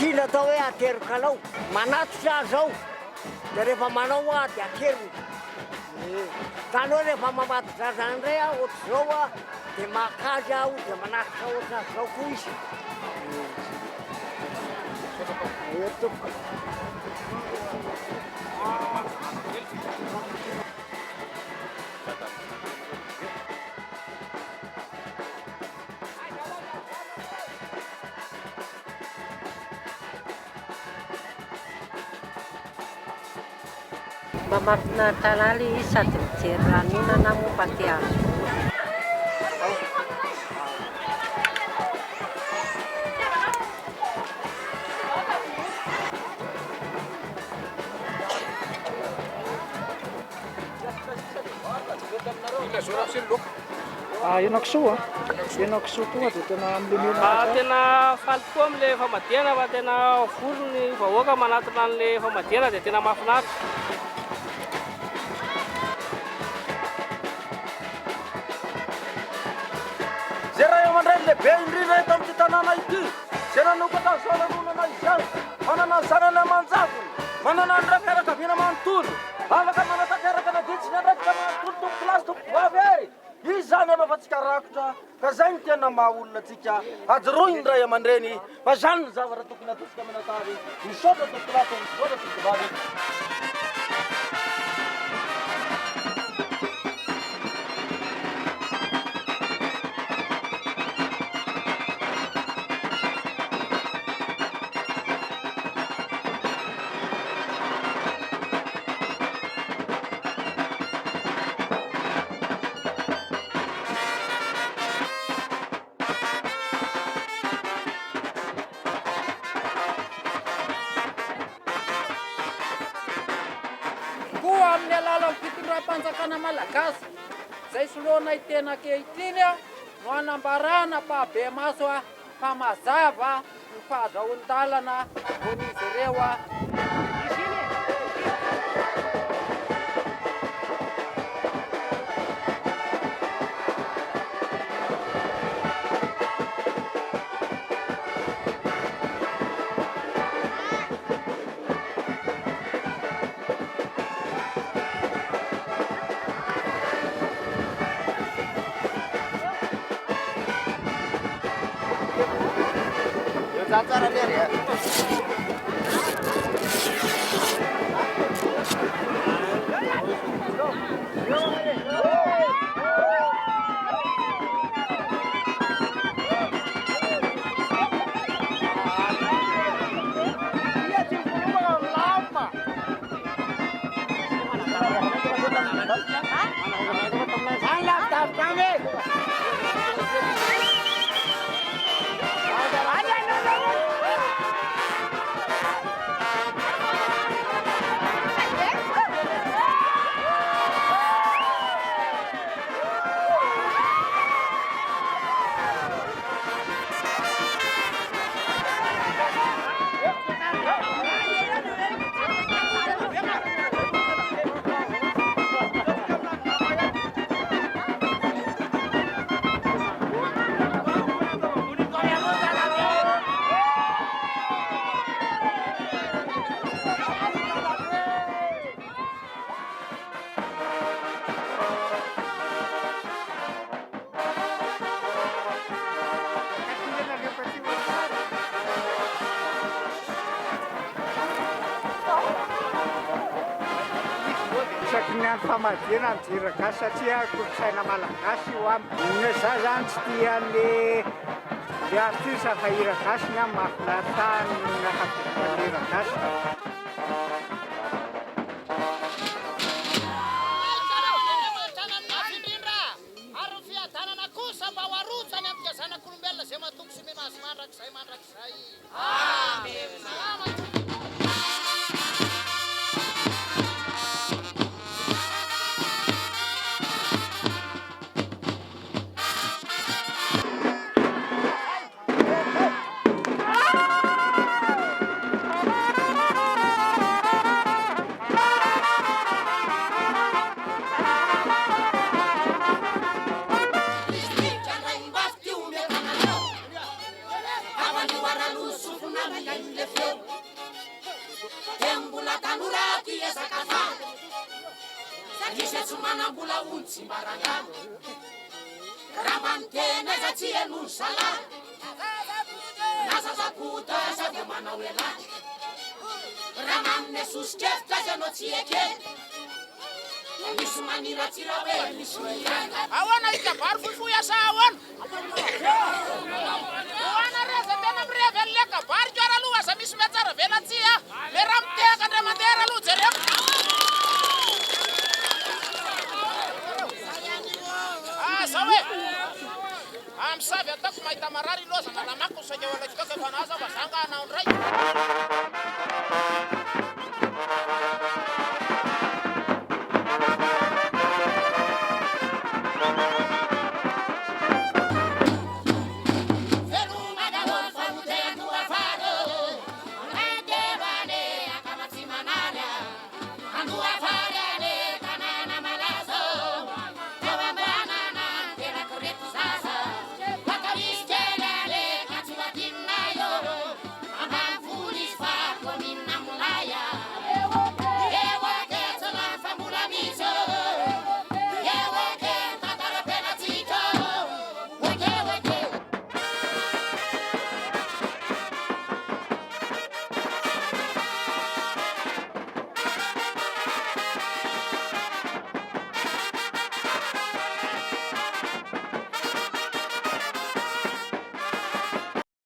Tiana atao hoe aterokalao, manatotra zao, dia rehefa manao dia aterony. Tany hoe rehefa mamatotra zany indray ohatry zao dia makazy aho dia manatotra ohatry zao koa izy. Mba mampinatalala sady mijery lanonana momba ty azo. Henakisoa henakisoa tonga dia tena milemena. Tena faly tokoa amin'ilay famadihana fa tena vorony vahoaka manatona an'ilay famadihana dia tena mahafinaritra. Zay raha eo amandray lehibe indrindra eto amin'ity tanàna ity, zay nanokatra ny zanan'olona izany, manana ny zanany aman-javony, manana ny rafiarakaviana manontolo, afaka manatateraka na ditsiny andraiky ka manontolo tompo lasy tompo vavy e! Izy zany anaova tsika rakotra, ka zay ny tena maha olona tsika ajoroiny ny ray aman-dreny, fa zany ny zavatra tokony ataontsika menatavy, misaotra tompo lasy, misaotra tompo vavy. Koa amin'ny alalan'ny fitondram-panjakana malagasy izay soloana itena ankehitriny no hanambarana mpahabe maso fa mazava ny fahazahoan-dalana von'izy ireo Cara lihat ya. resaky ny any famadihana ny jiraka satria kolotsaina malagasy io aminy za zany tsy tia le artiste fa hiragasy ny amin'ny mahafinaritra ny hakapitany hiragasy. Ary fiadanana kosa mba ho arotsany amin'ny zanak'olombelona zay matoky sy menazy mandrakizay. Amen. Manambola unzi maranga Ramantene za tia nusala Nasa zakuta za de manawela Ramamne suskefta za no tieke Nisumani ratirawe nisuyanga Awana ikabar fufuya sa awan Awana reza tena breve leka bar jara luwa sa mismetara vela tia Meramte kada mandera lu jerem Sawe, amsavy atako mahita marary loza na lamako sa eo alaikaka fa naza fa zanga anaondray.